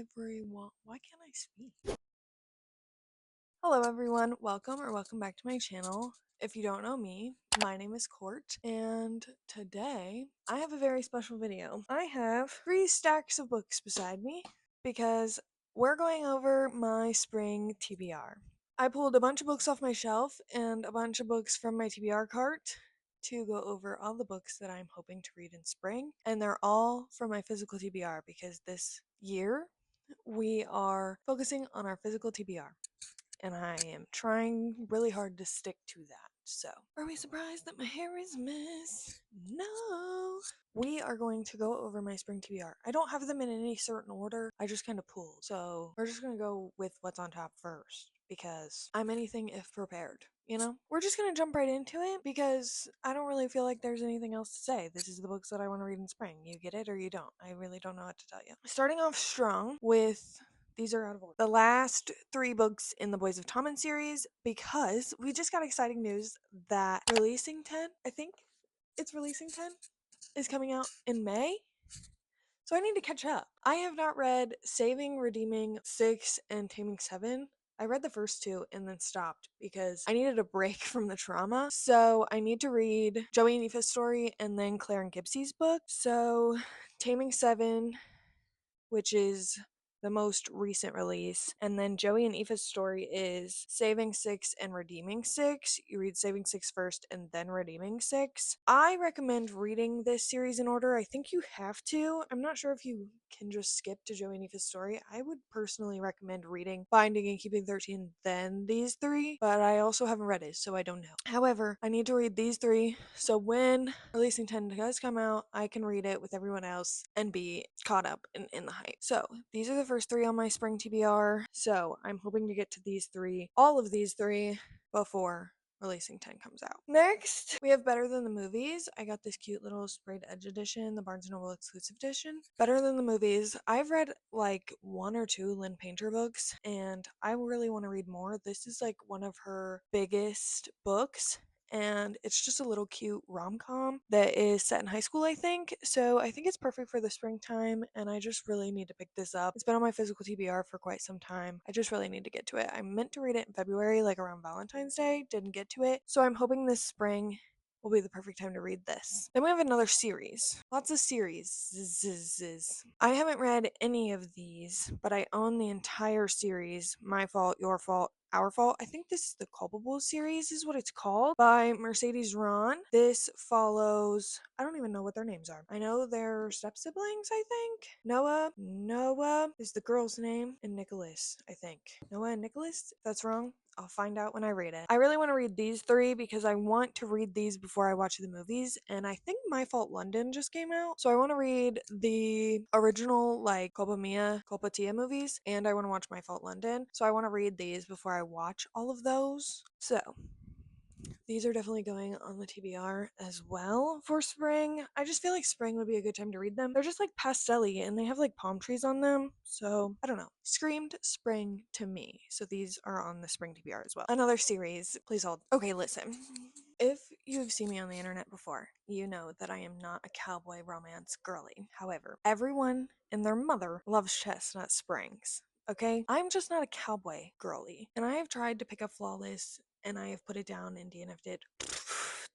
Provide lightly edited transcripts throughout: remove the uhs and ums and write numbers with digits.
everyone. Why can't I speak? Hello everyone, welcome back to my channel. If you don't know me, my name is Court, and today I have a very special video. I have 3 stacks of books beside me because we're going over my spring TBR. I pulled a bunch of books off my shelf and a bunch of books from my TBR cart to go over all the books that I'm hoping to read in spring, and they're all from my physical TBR because this year we are focusing on our physical TBR, and I am trying really hard to stick to that. So, are we surprised that my hair is a mess? No! We are going to go over my spring TBR. I don't have them in any certain order, I just kind of pulled. So, we're just gonna go with what's on top first because I'm anything if prepared. You know, we're just gonna jump right into it because I don't really feel like there's anything else to say. This is the books that I want to read in spring. You get it or you don't. I really don't know what to tell you. Starting off strong with these are out of order. The last 3 books in the Boys of Tommen series, because we just got exciting news that Releasing 10, I think it's Releasing 10, is coming out in May. So I need to catch up. I have not read Saving, Redeeming 6, and Taming 7. I read the first 2 and then stopped because I needed a break from the trauma. So I need to read Joey and Aoife's story and then Claire and Gibbs's book. So Taming 7, which is the most recent release. And then Joey and Aoife's story is Saving 6 and Redeeming 6. You read Saving 6 first and then Redeeming 6. I recommend reading this series in order. I think you have to. I'm not sure if you can just skip to Joey and Aoife's story. I would personally recommend reading Binding and Keeping 13, then these 3, but I also haven't read it, so I don't know. However, I need to read these 3, so when Releasing 10 does come out, I can read it with everyone else and be caught up in the hype. So these are the first 3 on my spring TBR, so I'm hoping to get to these 3, all of these 3, before Releasing 10 comes out. Next, we have Better Than the Movies. I got this cute little sprayed edge edition, the Barnes & Noble exclusive edition. Better Than the Movies. I've read like 1 or 2 Lynn Painter books, and I really want to read more. This is like one of her biggest books, and it's just a little cute rom-com that is set in high school, I think. So I think it's perfect for the springtime, and I just really need to pick this up. It's been on my physical TBR for quite some time. I just really need to get to it. I meant to read it in February, like around Valentine's Day, didn't get to it. So I'm hoping this spring will be the perfect time to read this. Then we have another series. Lots of series. I haven't read any of these, but I own the entire series, My Fault, Your Fault, Our Fault. I think this is the Culpable series is what it's called, by Mercedes Ron. This follows, I don't even know what their names are. I know they're step siblings, I think. Noah is the girl's name, and Nicholas, I think. Noah and Nicholas? If that's wrong, I'll find out when I read it. I really want to read these 3 because I want to read these before I watch the movies, and I think My Fault London just came out, so I want to read the original like Culpa Mia, Culpa Tia movies, and I want to watch My Fault London, so I want to read these before I watch all of those. So these are definitely going on the TBR as well for spring. I just feel like spring would be a good time to read them. They're just like pastel-y and they have like palm trees on them. So I don't know. Screamed spring to me. So these are on the spring TBR as well. Another series. Please hold. Okay, listen. If you've seen me on the internet before, you know that I am not a cowboy romance girly. However, everyone and their mother loves Chestnut Springs. Okay? I'm just not a cowboy girly. And I have tried to pick up Flawless and I have put it down and DNF'd it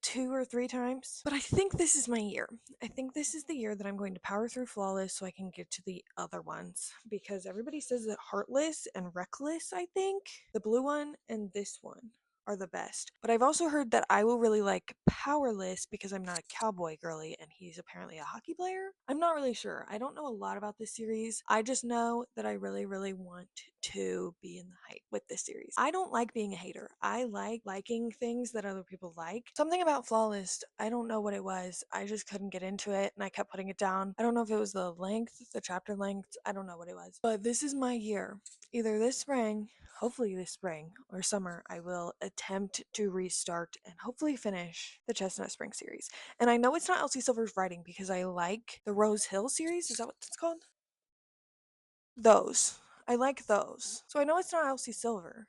2 or 3 times. But I think this is my year. I think this is the year that I'm going to power through Flawless so I can get to the other ones. Because everybody says that Heartless and Reckless, I think, the blue one and this one, are the best. But I've also heard that I will really like Powerless because I'm not a cowboy girly and he's apparently a hockey player. I'm not really sure. I don't know a lot about this series. I just know that I really, really want to be in the hype with this series. I don't like being a hater. I like liking things that other people like. Something about Flawless, I don't know what it was. I just couldn't get into it and I kept putting it down. I don't know if it was the length, the chapter length. I don't know what it was. But this is my year. Either this spring, hopefully this spring or summer, I will attempt to restart and hopefully finish the Chestnut Spring series. And I know it's not Elsie Silver's writing because I like the Rose Hill series. Is that what it's called? Those. I like those. So I know it's not Elsie Silver.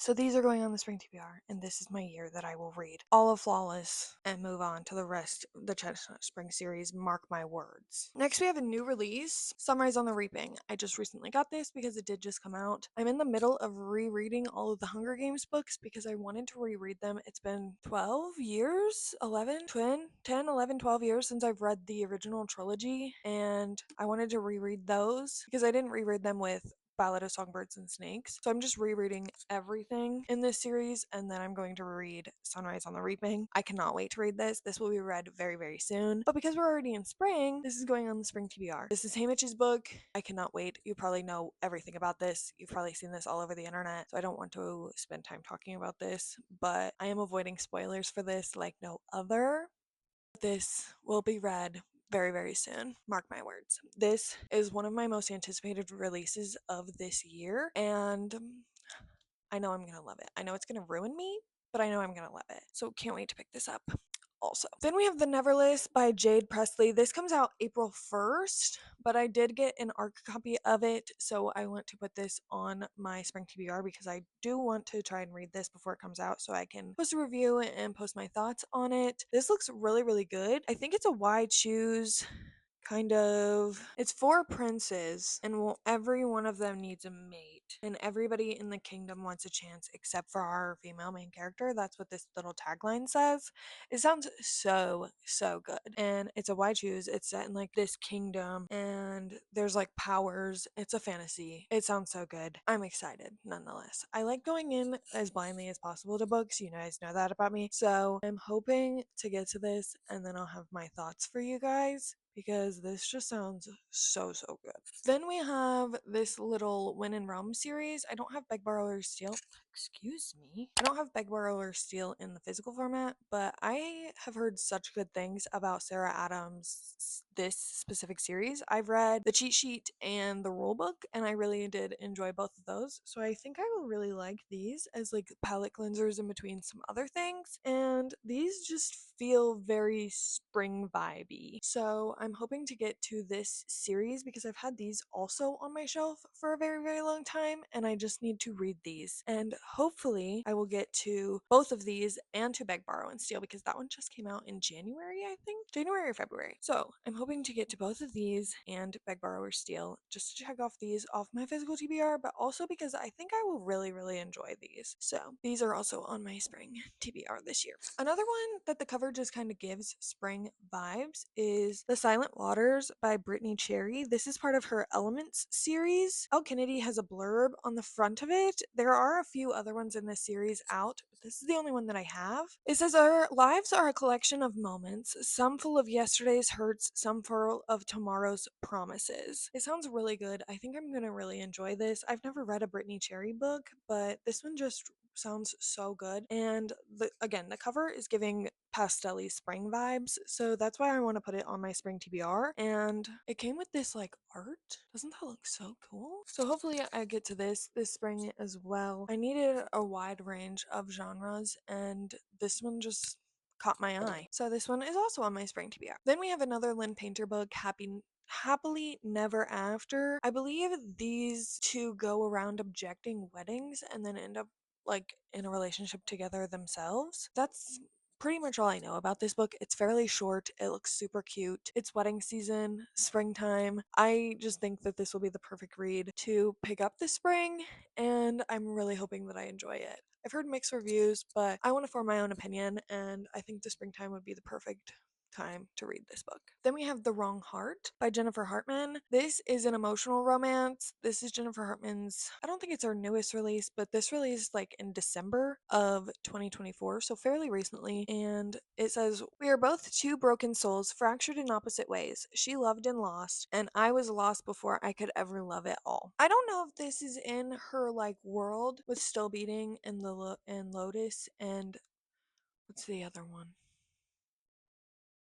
So these are going on the spring TBR, and this is my year that I will read all of Flawless and move on to the rest of the Chestnut Spring series, mark my words. Next we have a new release, Sunrise on the Reaping. I just recently got this because it did just come out. I'm in the middle of rereading all of the Hunger Games books because I wanted to reread them. It's been 12 years, 11, 10, 11, 12 years since I've read the original trilogy, and I wanted to reread those because I didn't reread them with Ballad of Songbirds and Snakes. So I'm just rereading everything in this series, and then I'm going to read Sunrise on the Reaping. I cannot wait to read this. This will be read very, very soon. But because we're already in spring, this is going on the spring TBR. This is Haymitch's book. I cannot wait. You probably know everything about this. You've probably seen this all over the internet, so I don't want to spend time talking about this, but I am avoiding spoilers for this like no other. This will be read very, very soon. Mark my words. This is one of my most anticipated releases of this year, and I know I'm going to love it. I know it's going to ruin me, but I know I'm going to love it. So can't wait to pick this up. Also, then we have The Neverlist by Jade Presley. This comes out April 1st, but I did get an ARC copy of it, so I want to put this on my spring TBR because I do want to try and read this before it comes out so I can post a review and post my thoughts on it. This looks really, really good. I think it's a wide choose kind of. It's four princes, and every one of them needs a mate, and everybody in the kingdom wants a chance except for our female main character. That's what this little tagline says. It sounds so good, and it's a wide choose. It's set in like this kingdom, and there's like powers. It's a fantasy. It sounds so good. I'm excited nonetheless. I like going in as blindly as possible to books. You guys know that about me, so I'm hoping to get to this and then I'll have my thoughts for you guys because this just sounds so good. Then we have this little Win in Rome series. I don't have Beg, Borrow, or Steal. Excuse me. I don't have Beg, Borrow, or Steal in the physical format, but I have heard such good things about Sarah Adams' this specific series. I've read the cheat sheet and the rule book, and I really did enjoy both of those. So I think I will really like these as like palette cleansers in between some other things. And these just feel very spring vibey. So I'm hoping to get to this series because I've had these also on my shelf for a very, very long time, and I just need to read these. And hopefully I will get to both of these and to Beg, Borrow, and Steal because that one just came out in January, I think. January or February. So I'm hoping to get to both of these and Beg, Borrow, or Steal just to check off these off my physical TBR, but also because I think I will really, really enjoy these. So these are also on my spring TBR this year. Another one that the cover just kind of gives spring vibes is The Silent Waters by Brittany Cherry. This is part of her Elements series. Elle Kennedy has a blurb on the front of it. There are a few other ones in this series out, but this is the only one that I have. It says, our lives are a collection of moments, some full of yesterday's hurts, some full of tomorrow's promises. It sounds really good. I think I'm going to really enjoy this. I've never read a Brittany Cherry book, but this one just sounds so good. And again, the cover is giving pastel-y spring vibes, so that's why I want to put it on my spring TBR. And it came with this like art. Doesn't that look so cool? So hopefully I get to this spring as well. I needed a wide range of genres, and this one just caught my eye. So this one is also on my spring TBR. Then we have another Lynn Painter book, Happily Never After. I believe these two go around objecting weddings and then end up like in a relationship together themselves. That's pretty much all I know about this book. It's fairly short. It looks super cute. It's wedding season, springtime. I just think that this will be the perfect read to pick up this spring, and I'm really hoping that I enjoy it. I've heard mixed reviews, but I want to form my own opinion, and I think the springtime would be the perfect time to read this book. Then we have The Wrong Heart by Jennifer Hartman. This is an emotional romance. This is Jennifer Hartman's, I don't think it's her newest release, but this released like in December of 2024, so fairly recently. And it says, we are both two broken souls fractured in opposite ways. She loved and lost, and I was lost before I could ever love it all. I don't know if this is in her like world with Still Beating and and Lotus and what's the other one?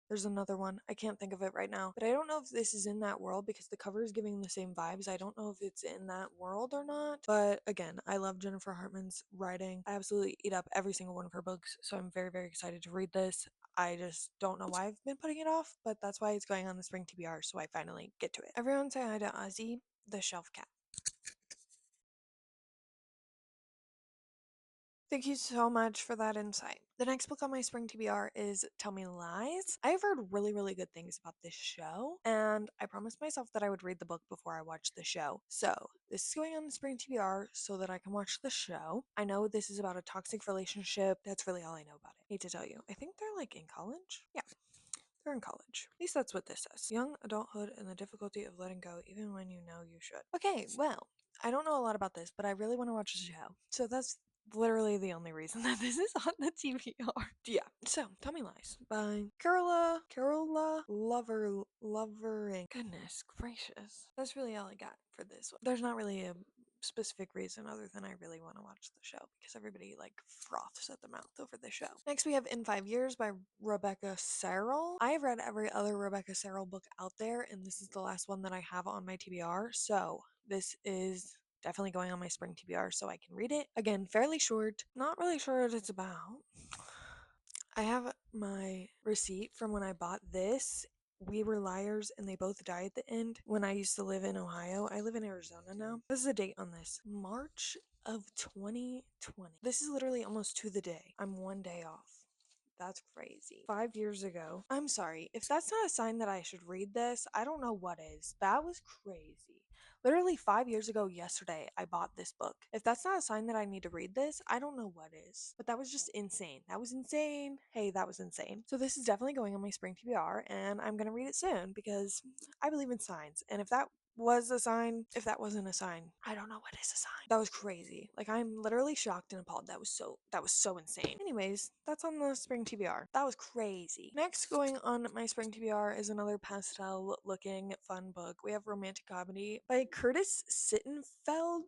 There's another one. I can't think of it right now. But I don't know if this is in that world because the cover is giving the same vibes. I don't know if it's in that world or not. But again, I love Jennifer Hartman's writing. I absolutely eat up every single one of her books. So I'm very, very excited to read this. I just don't know why I've been putting it off, but that's why it's going on the spring TBR. So I finally get to it. Everyone say hi to Ozzy, the shelf cat. Thank you so much for that insight. The next book on my spring TBR is Tell Me Lies. I've heard really, really good things about this show, and I promised myself that I would read the book before I watched the show. So, this is going on the spring TBR so that I can watch the show. I know this is about a toxic relationship. That's really all I know about it. Hate to tell you. I think they're like in college. Yeah. They're in college. At least that's what this says. Young adulthood and the difficulty of letting go even when you know you should. Okay, well, I don't know a lot about this, but I really want to watch the show. So that's literally the only reason that this is on the TBR. Yeah. So, Tell Me Lies by Carola Lovering. Goodness gracious. That's really all I got for this one. There's not really a specific reason other than I really want to watch the show because everybody like froths at the mouth over the show. Next we have In 5 Years by Rebecca Serrell. I have read every other Rebecca Serrell book out there and this is the last one that I have on my TBR. So this is definitely going on my spring TBR so I can read it. Again, fairly short. Not really sure what it's about. I have my receipt from when I bought this. We Were Liars and They Both Die at the End when I used to live in Ohio. I live in Arizona now. This is a date on this. March of 2020. This is literally almost to the day. I'm one day off. That's crazy. 5 years ago. I'm sorry. If that's not a sign that I should read this, I don't know what is. That was crazy. Literally 5 years ago yesterday, I bought this book. If that's not a sign that I need to read this, I don't know what is. But that was just insane. That was insane. Hey, that was insane. So this is definitely going on my spring TBR, and I'm going to read it soon because I believe in signs. And if that was a sign, if that wasn't a sign, I don't know what is a sign. That was crazy. Like I'm literally shocked and appalled. That was so insane. Anyways, that's on the spring TBR. That was crazy. Next going on my spring TBR is another pastel looking fun book. We have Romantic Comedy by Curtis Sittenfeld.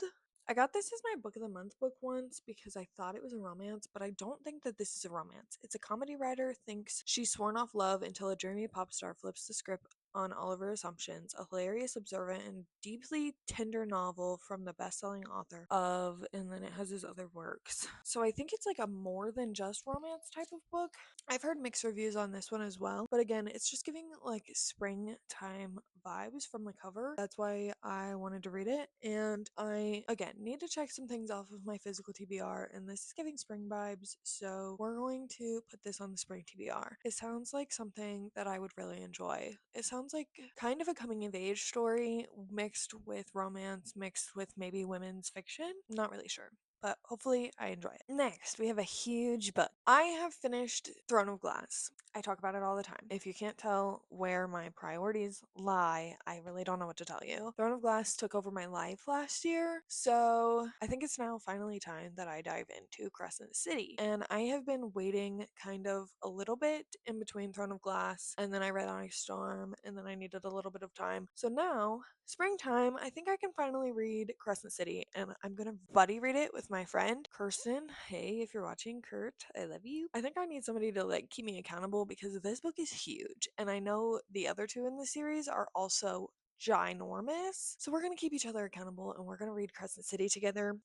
I got this as my book of the month book once because I thought it was a romance, but I don't think that this is a romance. It's a comedy writer thinks she's sworn off love until a dreamy pop star flips the script on all of her assumptions, a hilarious, observant, and deeply tender novel from the best-selling author of, and then it has his other works. So I think it's like a more than just romance type of book. I've heard mixed reviews on this one as well, but again, it's just giving like springtime vibes from the cover. That's why I wanted to read it, and I, again, need to check some things off of my physical TBR, and this is giving spring vibes, so we're going to put this on the spring TBR. It sounds like something that I would really enjoy. It sounds like kind of a coming of age story mixed with romance, mixed with maybe women's fiction. Not really sure, but hopefully I enjoy it. Next, we have a huge book. I have finished Throne of Glass. I talk about it all the time. If you can't tell where my priorities lie, I really don't know what to tell you. Throne of Glass took over my life last year, so I think it's now finally time that I dive into Crescent City. And I have been waiting kind of a little bit in between Throne of Glass, and then I read Onyx Storm, and then I needed a little bit of time. So now, springtime, I think I can finally read Crescent City, and I'm gonna buddy read it with my friend Kirsten. Hey, if you're watching, Kurt, I love you. I think I need somebody to like keep me accountable because this book is huge, and I know the other two in the series are also ginormous. So we're gonna keep each other accountable and we're gonna read Crescent City together.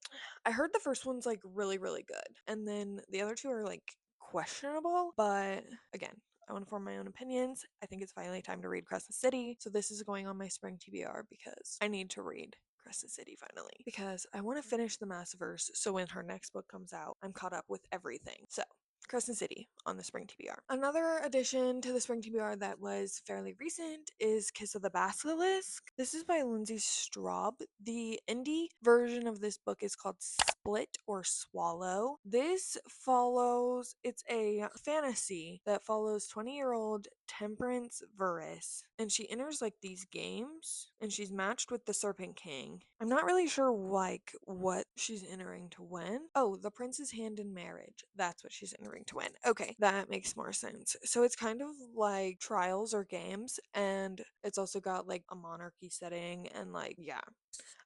I heard the first one's like really, really good, and then the other two are like questionable, but again, I want to form my own opinions. I think it's finally time to read Crescent City. So this is going on my spring TBR because I need to read Crescent City finally. Because I want to finish the Massiverse so when her next book comes out, I'm caught up with everything. So Crescent City on the spring TBR. Another addition to the spring TBR that was fairly recent is Kiss of the Basilisk. This is by Lindsay Straub. The indie version of this book is called Split or Swallow. This follows, it's a fantasy that follows 20-year-old Temperance Verus, and she enters like these games and she's matched with the Serpent King. I'm not really sure like what she's entering to win. Oh, the Prince's Hand in Marriage. That's what she's entering to win. Okay, that makes more sense. So it's kind of like trials or games, and it's also got like a monarchy setting and like, yeah.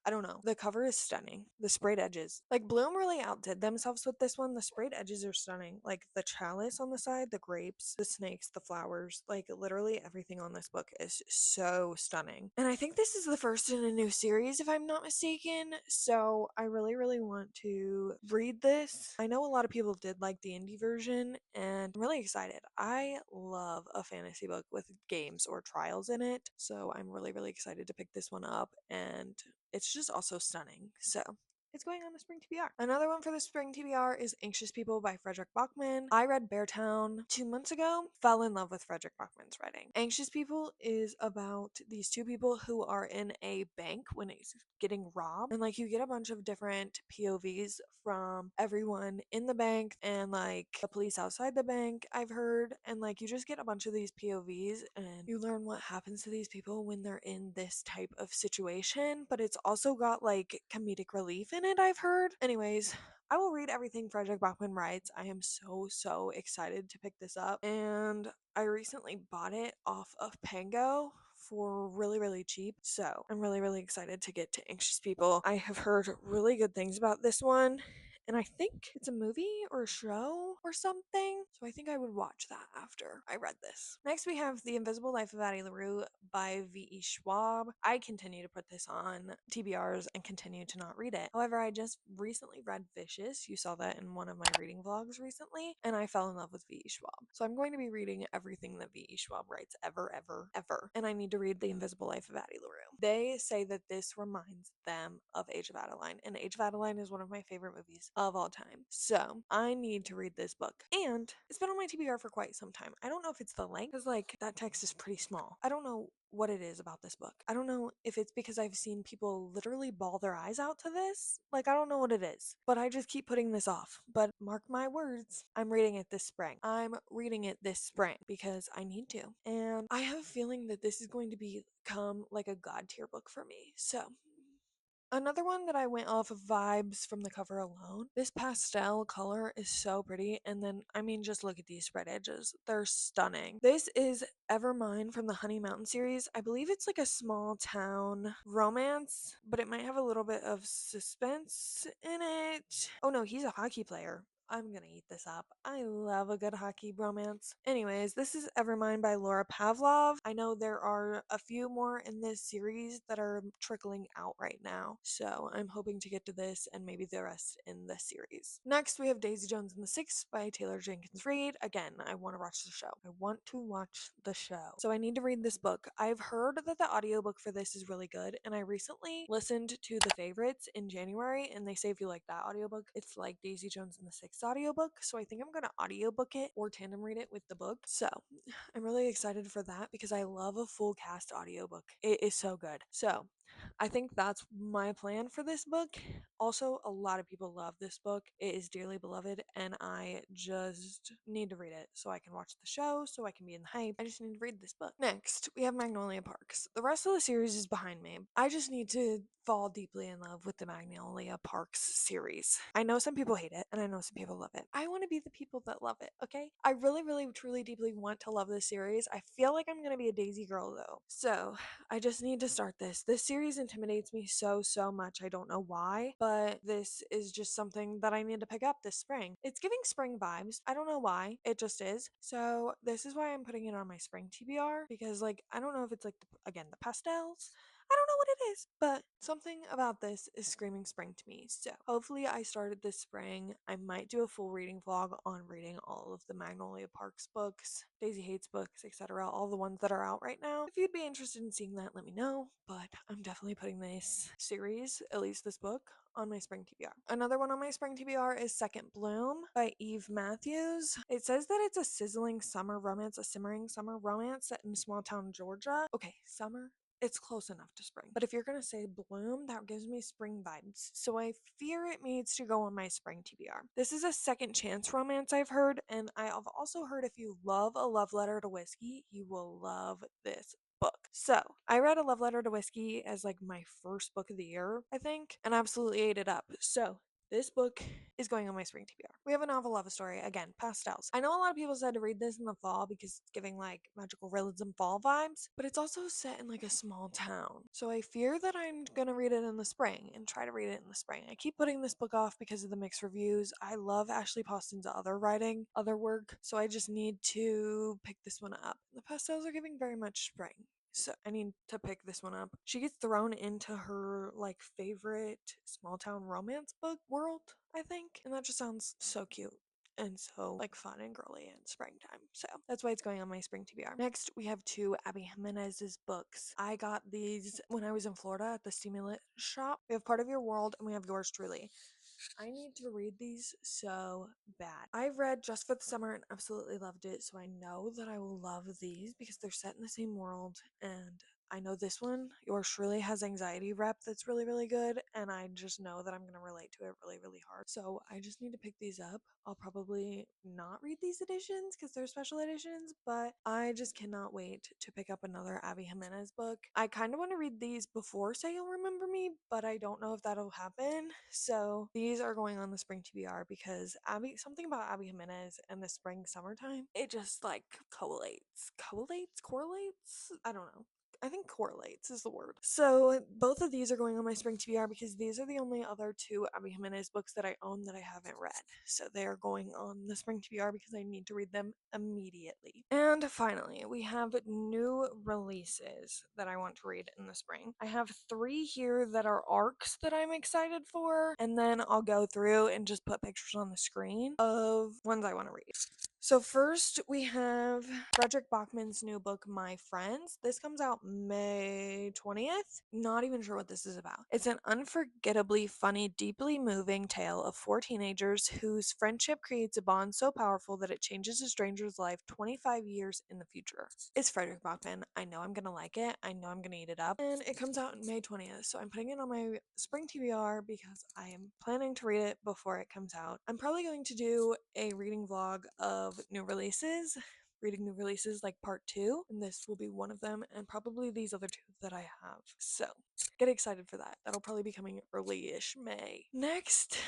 I don't know. The cover is stunning. The sprayed edges. Like Bloom really outdid themselves with this one. The sprayed edges are stunning. Like the chalice on the side, the grapes, the snakes, the flowers, like literally everything on this book is so stunning. And I think this is the first in a new series if I'm not mistaken. So I really, really want to read this. I know a lot of people did like the indie version and I'm really excited. I love a fantasy book with games or trials in it. So I'm really, really excited to pick this one up, and it's just also stunning. So it's going on the spring TBR. Another one for the spring TBR is Anxious People by Frederick Bachman. I read Beartown 2 months ago, fell in love with Frederick Bachman's writing. Anxious People is about these two people who are in a bank when it's getting robbed, and like you get a bunch of different POVs from everyone in the bank and like the police outside the bank, I've heard, and like you just get a bunch of these POVs and you learn what happens to these people when they're in this type of situation, but it's also got like comedic relief in it, I've heard. Anyways, I will read everything Frederick Bachman writes. I am so excited to pick this up, and I recently bought it off of Pango for really cheap, so I'm really excited to get to Anxious People. I have heard really good things about this one, and I think it's a movie or a show or something, so I think I would watch that after I read this. Next, we have The Invisible Life of Addie LaRue by V.E. Schwab. I continue to put this on TBRs and continue to not read it. However, I just recently read Vicious. You saw that in one of my reading vlogs recently, and I fell in love with V.E. Schwab. So I'm going to be reading everything that V.E. Schwab writes ever. And I need to read The Invisible Life of Addie LaRue. They say that this reminds them of Age of Adeline, and Age of Adeline is one of my favorite movies of all time. So I need to read this book. And it's been on my TBR for quite some time. I don't know if it's the length, because like that text is pretty small. I don't know what it is about this book. I don't know if it's because I've seen people literally bawl their eyes out to this. Like, I don't know what it is, but I just keep putting this off. But mark my words, I'm reading it this spring. I'm reading it this spring because I need to. And I have a feeling that this is going to become like a god tier book for me. So another one that I went off of vibes from the cover alone. This pastel color is so pretty, and then I mean just look at these spread edges. They're stunning. This is Ever Mine from the Honey Mountain series. I believe it's like a small town romance, but it might have a little bit of suspense in it. Oh no, he's a hockey player. I'm gonna eat this up. I love a good hockey romance. Anyways, this is Evermind by Laura Pavlov. I know there are a few more in this series that are trickling out right now, so I'm hoping to get to this and maybe the rest in the series. Next, we have Daisy Jones and the Six by Taylor Jenkins Reid. Again, I want to watch the show. I want to watch the show. So I need to read this book. I've heard that the audiobook for this is really good, and I recently listened to The Favorites in January, and they say if you like that audiobook, it's like Daisy Jones and the Six audiobook. So I think I'm gonna audiobook it or tandem read it with the book. So I'm really excited for that because I love a full cast audiobook. It is so good. So I think that's my plan for this book. Also, a lot of people love this book. It is dearly beloved, and I just need to read it so I can watch the show, so I can be in the hype. I just need to read this book. Next, we have Magnolia Parks. The rest of the series is behind me. I just need to fall deeply in love with the Magnolia Parks series. I know some people hate it, and I know some people love it. I want to be the people that love it, okay? I really, truly, deeply want to love this series. I feel like I'm gonna be a Daisy girl though. So I just need to start this. This series intimidates me so much. I don't know why, but this is just something that I need to pick up this spring. It's giving spring vibes. I don't know why. It just is. So this is why I'm putting it on my spring TBR, because like I don't know if it's like again the pastels. I don't know what it is, but something about this is screaming spring to me. So hopefully I started this spring. I might do a full reading vlog on reading all of the Magnolia Parks books, Daisy Hates books, etc. All the ones that are out right now. If you'd be interested in seeing that, let me know. But I'm definitely putting this series, at least this book, on my spring TBR. Another one on my spring TBR is Second Bloom by Eve Matthews. It says that it's a sizzling summer romance, a simmering summer romance set in small town Georgia. Okay, summer, it's close enough to spring. But if you're gonna say bloom, that gives me spring vibes. So I fear it needs to go on my spring TBR. This is a second chance romance I've heard, and I have also heard if you love A Love Letter to Whiskey, you will love this book. So I read A Love Letter to Whiskey as like my first book of the year, I think, and absolutely ate it up. So this book is going on my spring TBR. We have a novel love story, again, pastels. I know a lot of people said to read this in the fall because it's giving like magical realism fall vibes, but it's also set in like a small town. So I fear that I'm gonna read it in the spring and try to read it in the spring. I keep putting this book off because of the mixed reviews. I love Ashley Poston's other writing, other work, so I just need to pick this one up. The pastels are giving very much spring. So I need to pick this one up. She gets thrown into her like favorite small town romance book world, I think, and that just sounds so cute. and so like fun and girly in springtime. So that's why it's going on my spring TBR. Next, we have two Abby Jimenez's books. I got these when I was in Florida at the Stimulant shop. We have Part of Your World and we have Yours Truly. I need to read these so bad. I've read Just for the Summer and absolutely loved it, so I know that I will love these because they're set in the same world, and I know this one, Yours Truly, has anxiety rep that's really, really good, and I just know that I'm going to relate to it really, really hard. So I just need to pick these up. I'll probably not read these editions because they're special editions, but I just cannot wait to pick up another Abby Jimenez book. I kind of want to read these before Say You'll Remember Me, but I don't know if that'll happen. So these are going on the spring TBR because something about Abby Jimenez and the spring summertime, it just like correlates. I don't know. I think correlates is the word. So both of these are going on my spring TBR because these are the only other two Abby Jimenez books that I own that I haven't read. So they are going on the spring TBR because I need to read them immediately. And finally, we have new releases that I want to read in the spring. I have 3 here that are arcs that I'm excited for, and then I'll go through and just put pictures on the screen of ones I want to read. So first we have Frederick Bachman's new book, My Friends. This comes out May 20th. Not even sure what this is about. It's an unforgettably funny, deeply moving tale of 4 teenagers whose friendship creates a bond so powerful that it changes a stranger's life 25 years in the future. It's Frederick Bachman. I know I'm gonna like it. I know I'm gonna eat it up. And it comes out May 20th. So I'm putting it on my spring TBR because I am planning to read it before it comes out. I'm probably going to do a reading vlog of new releases, reading new releases like part 2, and this will be one of them, and probably these other 2 that I have. So get excited for that. That'll probably be coming early-ish May. Next,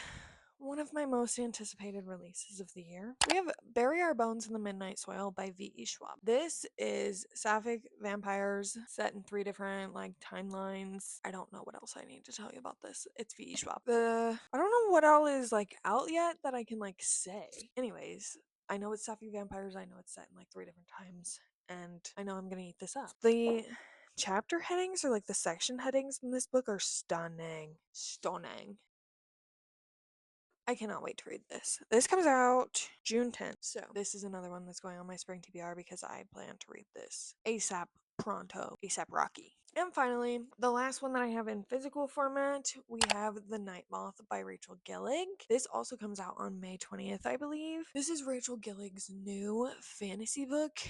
one of my most anticipated releases of the year. We have Bury Our Bones in the Midnight Soil by V.E. Schwab. This is sapphic vampires set in 3 different like timelines. I don't know what else I need to tell you about this. It's V.E. Schwab. I don't know what all is like out yet that I can like say. Anyways, I know it's sapphic vampires. I know it's set in like 3 different times, and I know I'm gonna eat this up. The chapter headings or like the section headings in this book are stunning. Stunning. I cannot wait to read this. This comes out June 10th. So this is another one that's going on my spring TBR because I plan to read this ASAP pronto, ASAP Rocky. And finally, the last one that I have in physical format, we have The Night Moth by Rachel Gillig. This also comes out on May 20th, I believe. This is Rachel Gillig's new fantasy book.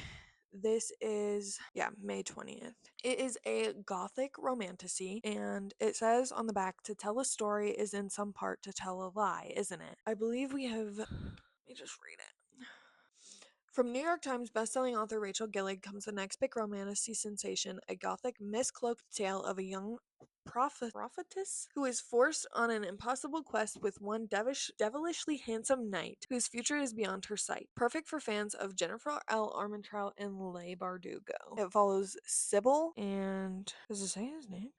This is, May 20th. It is a gothic romantasy, and it says on the back, to tell a story is in some part to tell a lie, isn't it? I believe we have, let me just read it. From New York Times bestselling author Rachel Gillig comes the next big romantasy sensation, a gothic, miscloaked tale of a young prophetess who is forced on an impossible quest with one devilishly handsome knight whose future is beyond her sight. Perfect for fans of Jennifer L. Armentrout and Leigh Bardugo. It follows Sybil and does it say his name?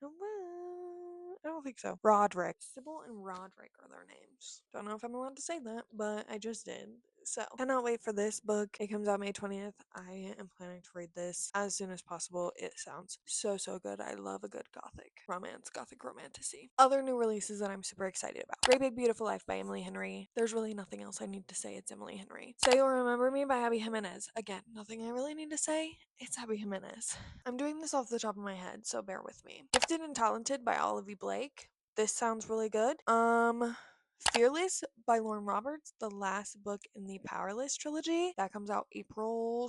I don't think so. Roderick. Sybil and Roderick are their names. Don't know if I'm allowed to say that, but I just did. So, cannot wait for this book. It comes out May 20th. I am planning to read this as soon as possible. It sounds so, so good. I love a good gothic romantasy. Other new releases that I'm super excited about. Great Big Beautiful Life by Emily Henry. There's really nothing else I need to say. It's Emily Henry. Say You'll Remember Me by Abby Jimenez. Again, nothing I really need to say. It's Abby Jimenez. I'm doing this off the top of my head, so bear with me. Gifted and Talented by Olivia Blake. This sounds really good. Fearless by Lauren Roberts, the last book in the Powerless trilogy. That comes out April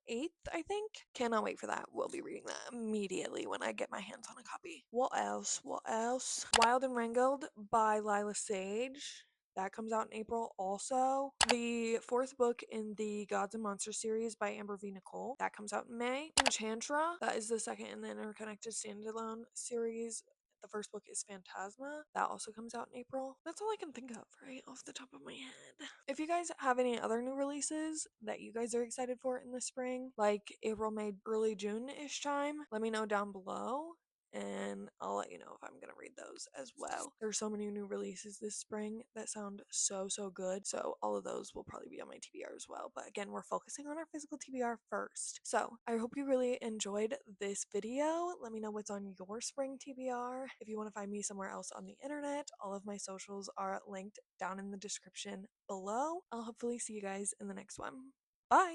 8th, I think. Cannot wait for that. We'll be reading that immediately when I get my hands on a copy. What else? Wild and Wrangled by Lila Sage. That comes out in April also. The 4th book in the Gods and Monsters series by Amber V. Nicole. That comes out in May. Enchantra. That is the second in the Interconnected Standalone series. The first book is Phantasma. That also comes out in April. That's all I can think of right off the top of my head. If you guys have any other new releases that you guys are excited for in the spring, like April, May, early June-ish time, let me know down below. and I'll let you know if I'm gonna read those as well. There's so many new releases this spring that sound so good, so all of those will probably be on my TBR as well. But again, we're focusing on our physical TBR first. So I hope you really enjoyed this video. Let me know what's on your spring TBR. If you want to find me somewhere else on the internet, all of my socials are linked down in the description below. I'll hopefully see you guys in the next one. Bye!